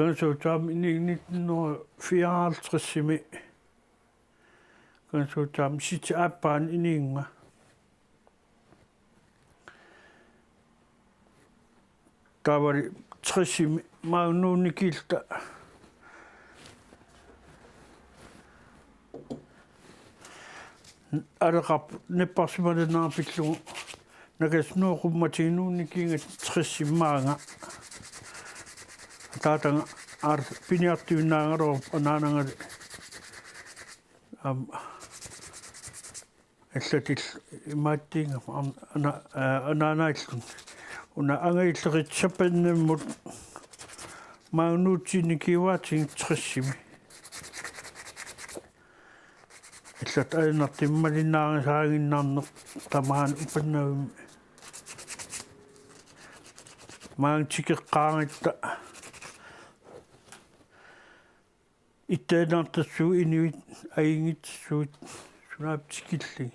Kan så tam i 1954 kan så tam sit appan i ninga. Der var det 60 magnoni kilta. Araqap nepparsimale naapillugu nakasnuuqummatigunuunni kiinga 60 maanga taatanga ar piniartiunnaangaro anaanangari allatil imaattiinga anaanaillun una angailleritsapannemmut maagnuutsiini kiwaating 60 illat ayanartimmalinaangasaaginnaarneq tamaan upannagum maangtikeqqaangitta ittaanaartassuu inuit aingitsuut sunaaptikilli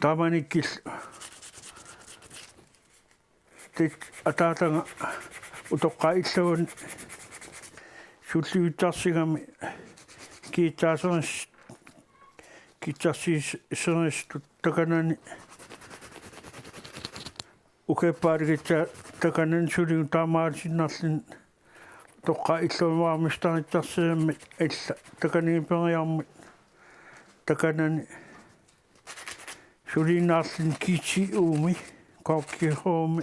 tamanikil tit ataatanga utoqqaillugun sulliutarsigami kiitarsiiseristut takanani ukeppaarigitsa takanan suliu taamaalinnarlin utoqqaillumaarmistaritarsigammi illa takanigiperiarmut takanani suliinaarlin kiiti uumi korkihoumi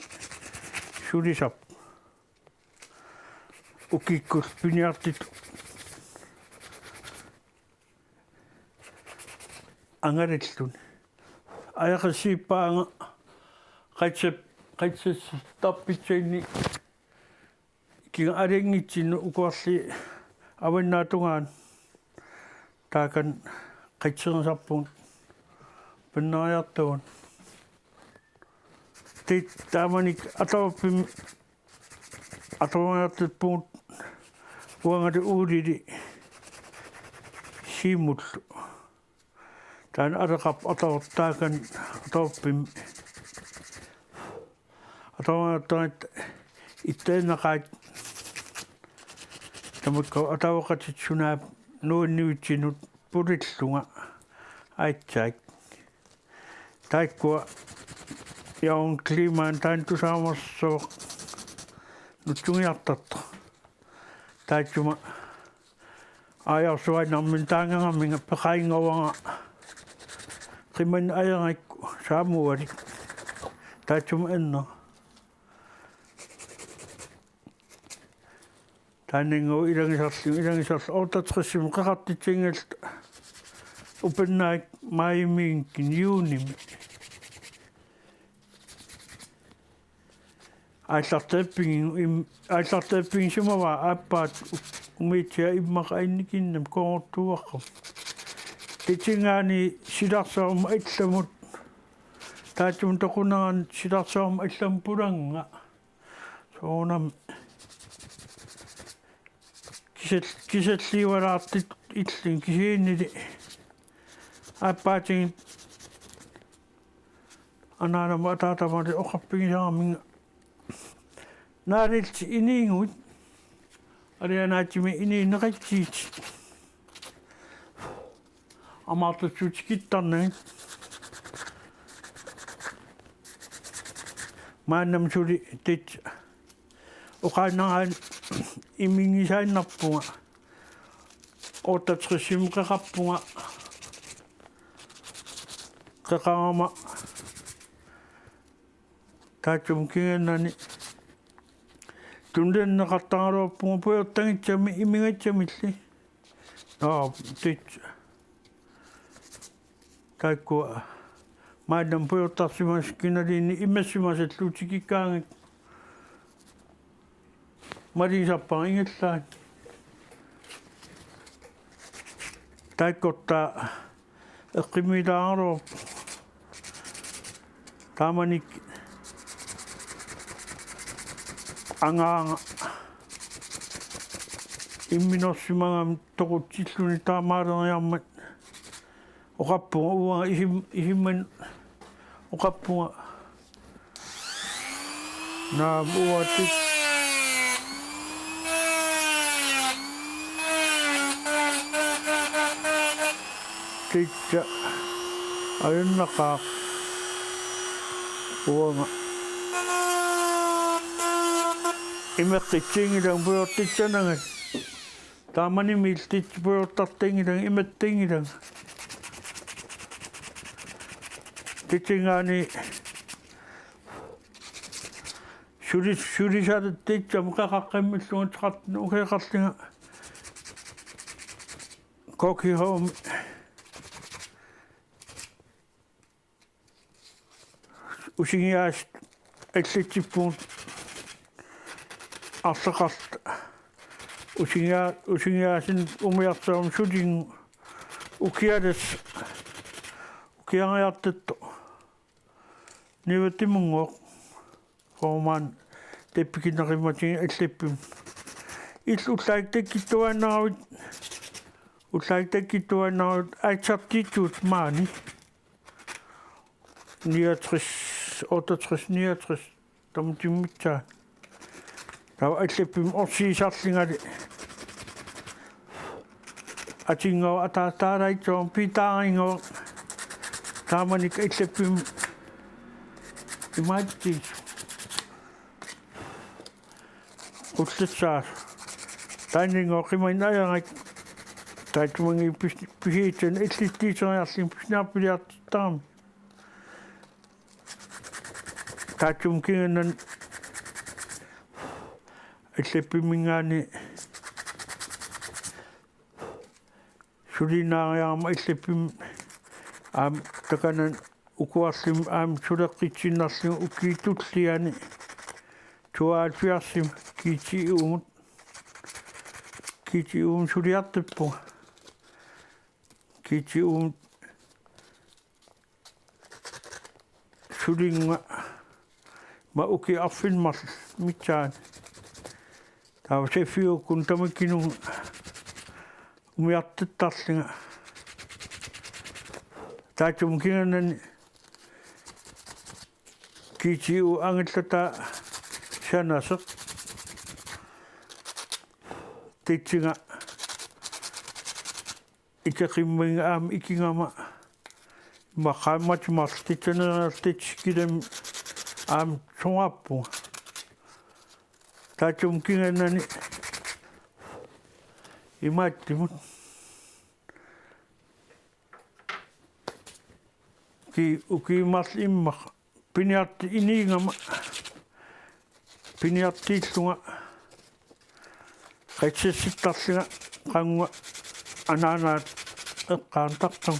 sulisap ukikkul piniartit angarillun ajaqassiippaanga qaitsas tappitsainni kinga alingitsinnu ukuarli avannaatugaan taakan qaitserisarpuun pannariartugun tit taamanik atavangariartutpuut uangati uulili siimullu taan areqap atavortaakan atavorpim atavangariartarit ittainaqaat tamukka atavaqatit sunaap nuunniutsinut pulillunga aitsaik taikkua yaun klimaan taantusaamarsoq nutsungiartarta taatsuma ajarsuainarmin taangangarminga peqaingavanga qiman ajarikku saamualik taatsuma enner taanningu ilangisarlu ortatrisim qeqartitsingalta upannaak maayimiinkin juunimi aillartappingin sumava aappaat umiitsia immaqainnikinnam koortuaqqam titingaani silarsaarma illamut taatum toqunaran silarsaarma illam pulanga soonam kisalliivalaartit illin kisiinili aappaatingin anaanama ataatamali oqarpigisaarminga naarilti iniingut arianaatimi iniinneqatsiit amaartatsuutikittarnagit maannam suli tit uqaannaraan imingisaannarpunga ortatrisim qeqarpunga qeqarama taatum kingannani tundenneqartaraluarpunga puyortangitsami imingatsamilli tit taikkua maannam puyortarsimas kinaliinni immassimasalluutikikkaangit malisarpaa ingallaat taikkortaa eqqimiilaaruup taamanik angaanga imminorsimangam toqutilluni taamaaleriarmat oqappunga uanga ihimman oqappunga naamuatit titsa ayunnaqaaq uanga imeqqitsingilang puyortitsanangat taamani miiltit puyortartingilang imattingilang titingaani surisaatattiitsam qaqaqqimmiluunteqartinu ukeeqartinga kokihoom usingiaas allitsippuun арлеқарт усингиааsin умиартаам сулин укиалас укиангиартатто ниватимунгоо форман теппикинериматин аллиппим уллаиттаккитуаннаравит айтсартиитсуут маани 69 тамтиммитсаа тав аллиппим орсиисарлингали атингоо атаатаараитсоом питаарингоо тааманик аллиппим имаатти уллассаа танингоо қимайнааянгак таатманги пихиитэн иллиттиисериарлим писнаарпилиартаам таатум кинган аллиппимингаани сулинаариарма аллиппим аам таканан укуарлим аам сулеққитсиннарлим укиитуллиани туаалфиарсим китиуумут сулиартиппу китиуум сулинга ма уки арфинмар митсаан тавсефиуккун тамаккину умиартиттарлинга таатум кинганан китиу ангиллата шанасеқ титсинга икақимминга аам икингама мақааматимар титсанерартит килам аам сунгаппу таатум кинганани имааттимут ки укимарл иммақ пиниарти иниингама пиниартииллунга qaitsissittарлига qanguga anaanaat eqqaantaqtam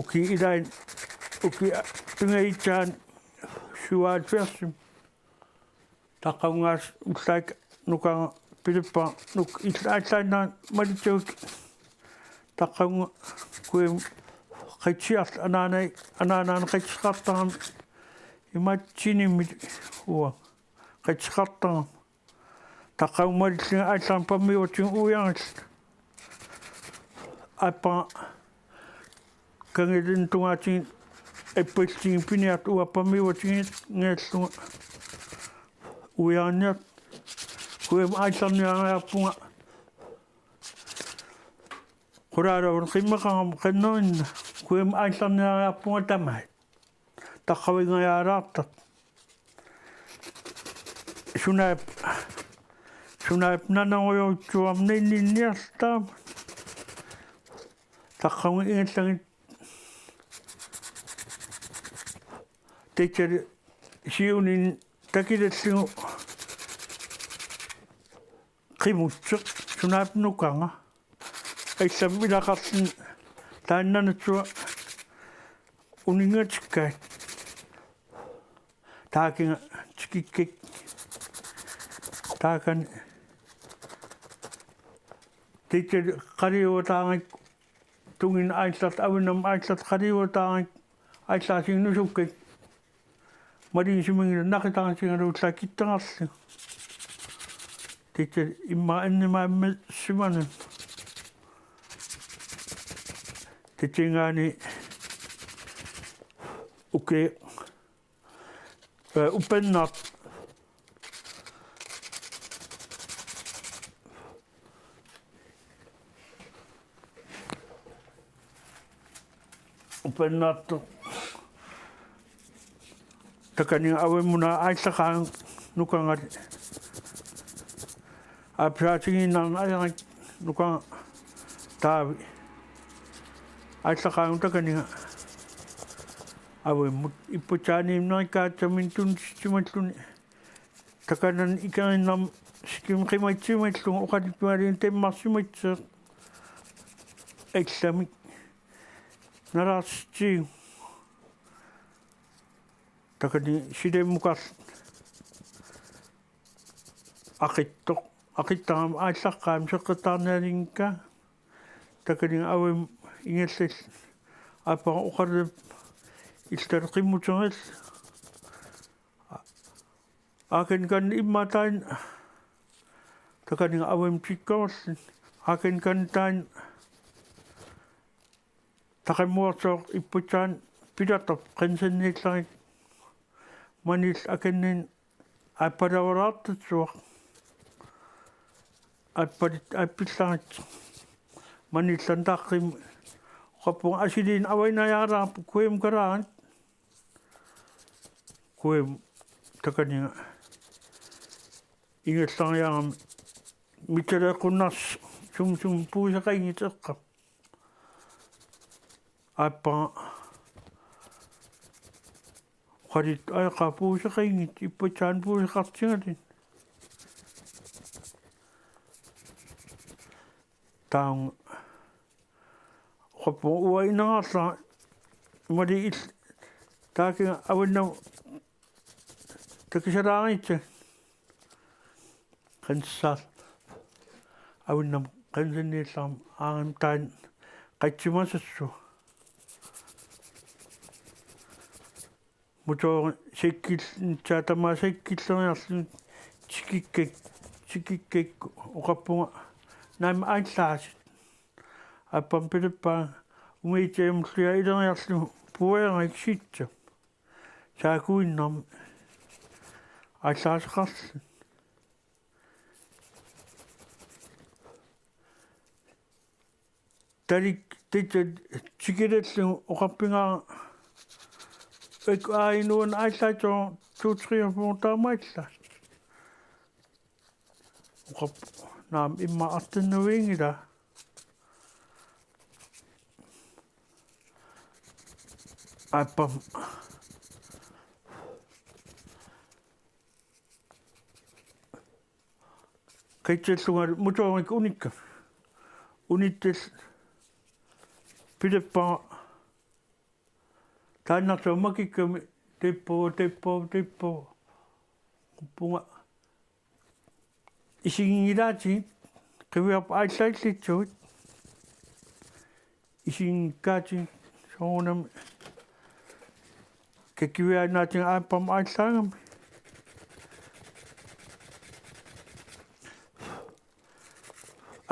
uki ilain uki pingaitsaan suaatfiarsim taqqaungaas ullaik nukanga pilippa nuk illaallaannaan malitsuuk taqqaunga kuim qaitsiarl anaanaan qaitsiqartaram imaatsinimmi uwa qaitsiqartaram taqaumallinga allan pammiutin uyangal apa kangilin tungatin epiltin piniat uwa pammiutin ngellunga uyangat kuem allanniangaapunga quraaraun qimmaqam qannoin kuem allanniangaapunga tamai taqawingayaaraartat Sunaip nanangoyutsuam ninniartaam taqqaungi ingallangit teacheri siunin takilallingu qimutseq sunaip nukanga aillam ilaqarlin taannanatsua uningatikkaat taakinga tikikkik taakan teacher qariuataangak tungin aillat avinam aillat qariuataangak aillaasinnusukkat Marin simingila nakitaan singaru tlakitangalli. Tite imma ennemaamme simanen. Tite ngani uke upennat. Upennat takani awe muna aisakaan nukangari. Apsaatingin nang ayang nukang tavi. Aisakaan takani awe mut iputani nai kaatsamin tunsimatuni. Takanan ikain nam sikim kimatsimatlung ukadipimarin temmassimatsa eksamik. Narasci takani side mukas akittam aisakkaam sekretarnarinka takani awe ingeses apa ukarde istarqimutsanges aken kan immatain takani awem tikos aken kan tain takamuatsok iputan pidatop kansennitlangit manis akenin aipadavaraattatsuaq aippillangit manis lantaqqim qappung asilin awainayaaraap kuem karaanit kuem takani ingellangiaangam mitelequnnas sum puusaqaingiteqqap apa qarit ayqa puusaqaingit ippatsan puusaqartingatin taang qappu uainangaarla mari il taakin awenna takisaraangitsa qanssaal awennam qansanniillam aangam taan qatsimasassu muto sekkil tsaatama sekkilleriarlu tikikkek uqappunga naima aillaasit appam pilippaa umiiteemulluya ileriarlu puueranga iksitsa saakuinnam aillaaseqarlu talik tite tikilellu uqappingaa ek ainuan aillaito 2-3 taamailla uqap naam imma artinnuingila appam kaitsellugal mutorik unikka unittes pileppa taanartu makikkami teppo punga isingilaati qiviap aillaillitsuit isingkaati soonam kekiviaanaatin aappam aillaangami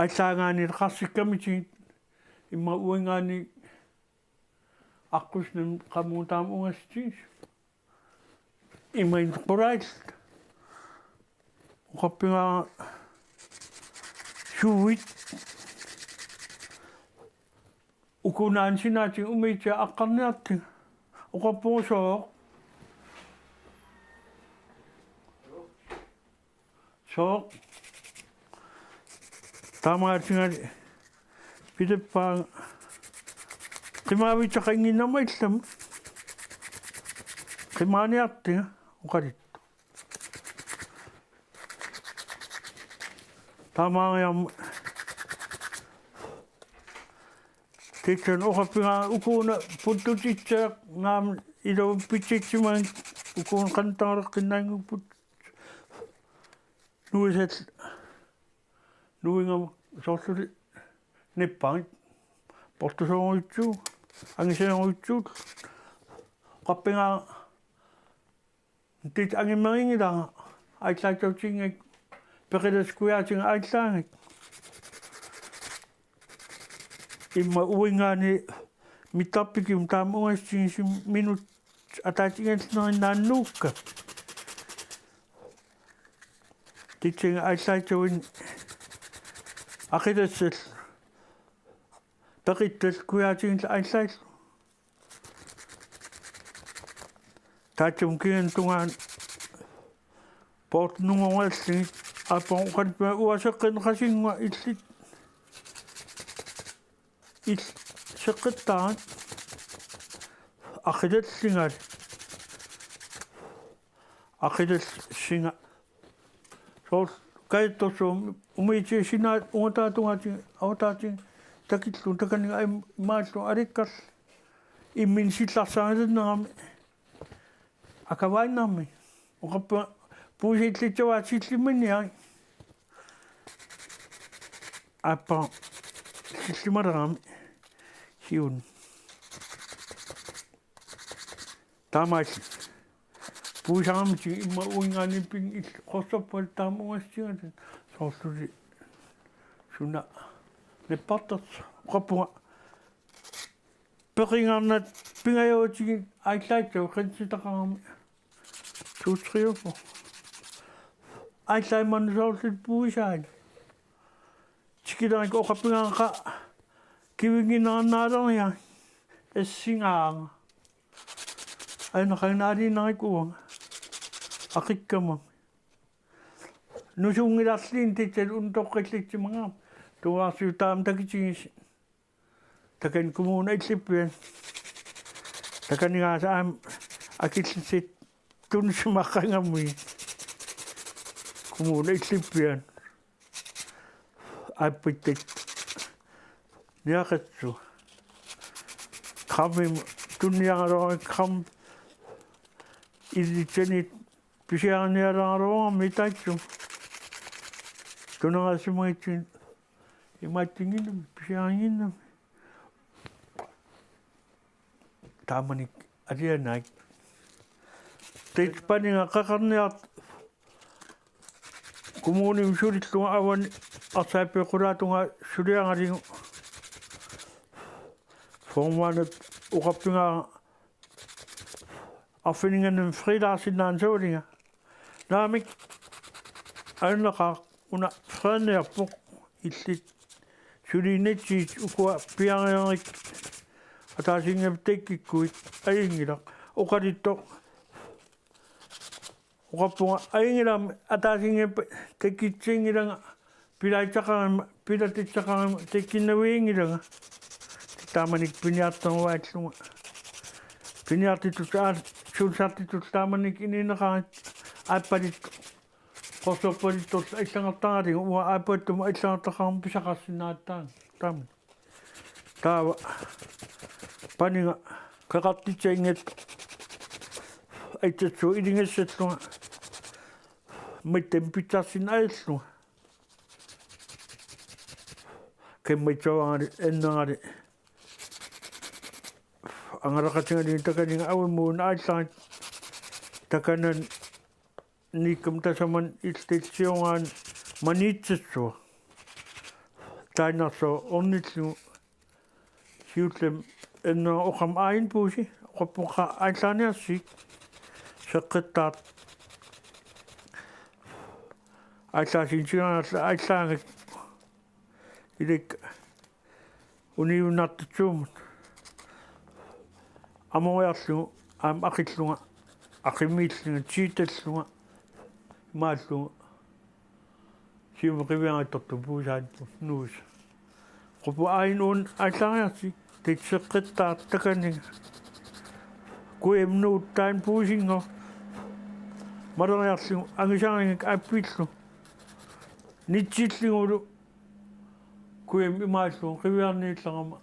aillaangaani qarsikkamiti imma uangaani aqusnem qamuutaam ungastis imain qorail uqappinga suit ukunaan sinaatin umiitsa aqqarniarti uqappuusoo taamaartingali pileppaa qimaavitsaqanginnamaillam qimaaniartinga uqalittu taamaariam kitchen uqappinga ukuna puttutitsaaq ngaam ilo pitsitsimaan ukun qantaaleqqinnaangupput nuisat nuingam sortuli nippaangit portusoonguitsu angiseonguitsuut qappinga tit angimaringilanga aitlaittautingak peqilaskuiaatinga aillaangak imma uingaani mitappikim taamungastingisim minut ataatingallinerinnaannuukka titsinga aillaitauin aqilassal peqittal kuiaatingilla aillaillu taatum kian tungaan port nungongalsingit apon qanpa uaseqqin qasinga illit seqqittaan aqilalsinga sool kaittosuum umiitiisinaat ungataatungaati autaatin takilluun takaninga ai maallu arikkal immin sillarsaangilinnerami akavainnermi oqappa puusiillitsavaatsillimani appa sillimalerami hiun taamailli puusaamiti imma uingaanipping qossappat taamungastigatin soorluli suna neppartat oqappunga peqingaarnat pingajootigi aillaitau qantsitaqarami 2 3 or 4 aillaimmannu soorlut puusaani tikilarik oqappingaanqa kivinginnaarnaalernia essingaanga ainaqainaaliinarikuanga aqikkama nusuungilarliin titsal untoqqillitsimanga tuaarsiu taam takitigis takan kommuna illippian takanigaasa aam akillisit tunsimaqqangammi kommuna illippian appittat niaqatsu khamim tunniangaroa kham illitsanit pisiaarnialaroa mitaitsu tunangasimaitsin imaattinginam pisiaanginnam taamanik alianaik teitspaninga qaqarniart kommunim sulillunga awan arsaappequlaatunga suliangaligu formaanat uqappingaa affininganum frilaarsinnaan saulinga naamik ainaqa una frenerpoq illit suliinatsit ukua piariarik ataasingam tekkikkuit aingilaq uqalittoq uqappunga aingilam ataasingam tekkitsingilanga pilaitaqarama pilatitsaqarama tekkinnaviingilanga taamanik piniartorvaallunga piniartitut sulsartitut taamanik inineqarit aappalittu qorsopalittor illangertaralinga ua aappaattuma illangertaqarma pisaqarsinnaattaan taama taava paninga qeqartitsaingat aitatsu ilingassallunga mittem pitsarsin aillunga kemmaitsavaangari ennerali angaraqatingalin takaninga awimmuun aallarit takanan nikkam tasaman iltitsiungaan maniitsitsua tainarso ornillugu hiutlem enner oqam aainpuusi oqappunqa aallaaniarsik seqqittaart aallaasiinsigaanarla aallaangak ilik uniunartitsuumut amoriarlugu aam aqillunga aqimiillunga tiitallunga maallunga siumeqiviangattortu puusaattu nuus qopu ainuun aallaariarsik titseqqittaart takaninga kuemnuut taan puusingo maleriarlugu angisaangak appillu nitsillingulu kuem imaallugu qiviarniillarama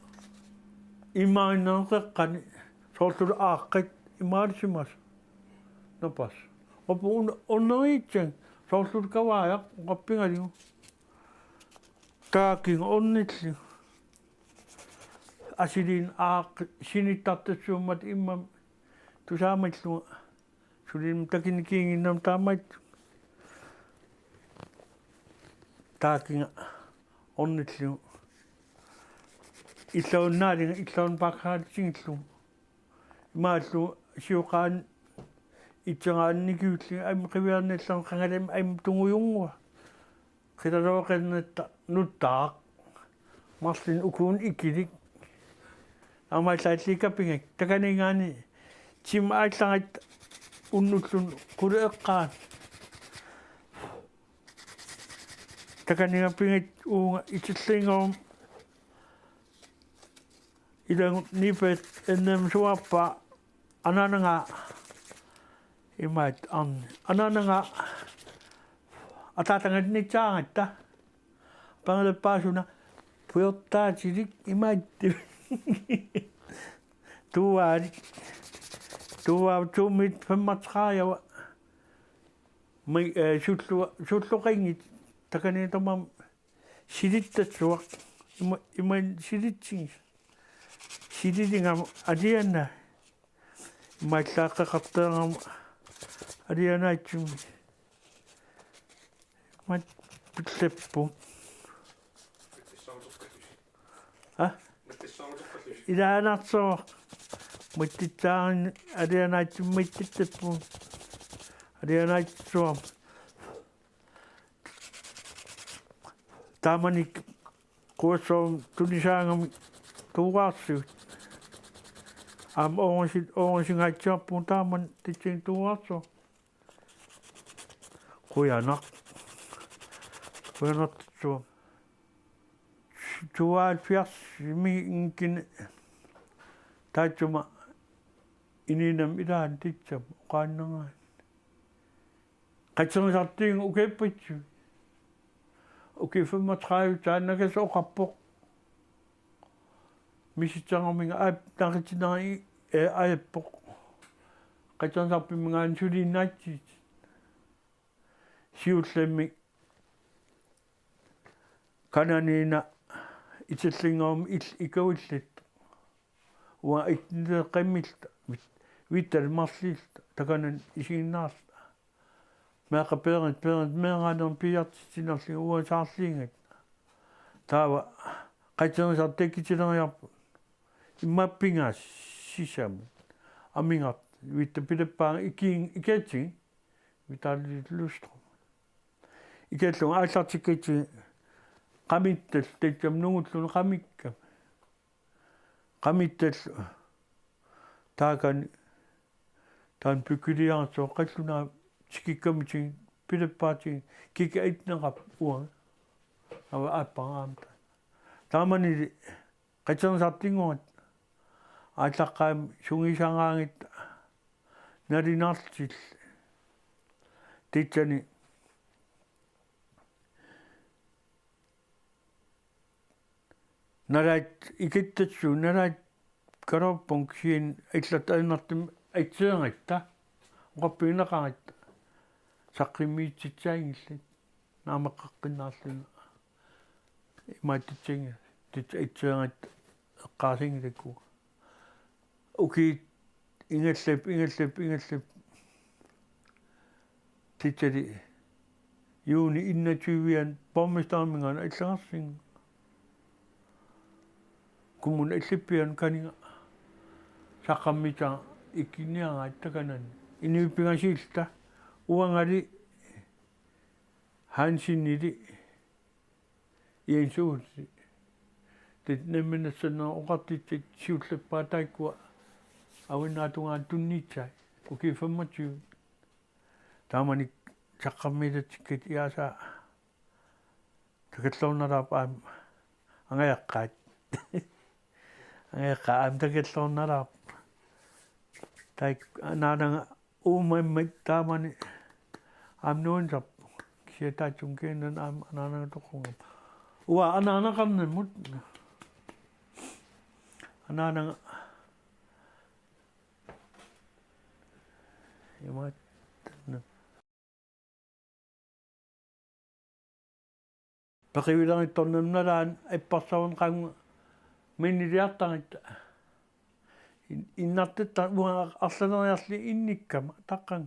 imaainnereqqani soortulu aaqqit imaalisimas napas qopu onneriitsang soortulu kavaajaq qappingaligu taakinga onnillu asilin aaq sinittartassuummat immam tusaamalluga Sulim takin kingin nam tamait. Takinga onnitlu. Illaun naalinga illaun pakhaatisingllu. Maallu siuqaan itsangaan nikiulli aim qiviarnillan qangalem aim tunguyungua. Qitaloqennetta nuttaaq. Marlin ukun ikilik. Amaitlaatlikapingak takaningaani tim aatlangait unnullun quleeqqaan. Takaningapiнгат уунга итиллингорум илангут нипет эннэм суарпа анананга имаат анананга атаатангатнитсаагатта пангалаппаасуна пуйортаатилик имаат туаали туумит 35 май суллуқингит таканитамам силиттатсуақ иман силитсигис силилингам алианна имааллааққақартаангам алианаатсуми мат пиллаппу илаанарсоо муттитсаарин алианаатсуммиттаппу алианаатсуам Tamanik kuosom tunisangam tuwasu. Am onsin haitsaappuun taman titsing tuwasu. Kuyanak tuwa. Tuwa fias minkin taitsuma ininam idaan titsam kannangan. Kaitsang satting ukepitsu. Okay, 35 jaar nakas ook kapok. Misitang mga app nakit na aypok. Kaitan sa mga ansuri nachi. Siutlemi kananina itslingom ikawitlit. Wa itnda qamilta vitter maslilt takanan isinas. Maka parent menga dan piat sinasli uan saaslingat. Tawa kaitan sa tekitsilang yap. Imapingas sisam. Amingat vitter pidepang iketsi vitali lustro. Iketlong aisatsiketsi kamittel tekam nungutlun kamikka. Kamittel takan tan pykyliang so katluna Chikikamiching, Pidapating, Kika Itnangap, one. Our Apamta. Tamani, Kachan Satingot. I takam Shungisangit, Narinastis, Tichani. Narait, Ikitatsu, Narait, Karapunkshin, Itlatanatim, Itchangita, Rapinakait. Sakrimitsitsangillit naamaqaqqinnaarluna imaatitsinga titsaitsuangat eqqaasingiliku uki ingallap titsali juuni innatuivian pommistaamingana illangarsinga kumun illippian kaninga saqqammita ikkinianga takanan inipingasilta uangali hansinili iensuusi tit nemmenassanna oqartitsit siullappaa taikkua awinaatungaan tunnitsai uki 25 taamanik saqqammiitatsikkat iasa takallornaraap angayaqqaat angayaqqaa takallornaraap taik naananga uumammat taamani amnuunsap siataatsunkiinan anaanangatuqungam uwa anaanaqarnamut anaananga imaat paqivilangittornamnalaan ipparsaun qanga miniliartangit innatte ta uanga aslanayasli innikkama taqqan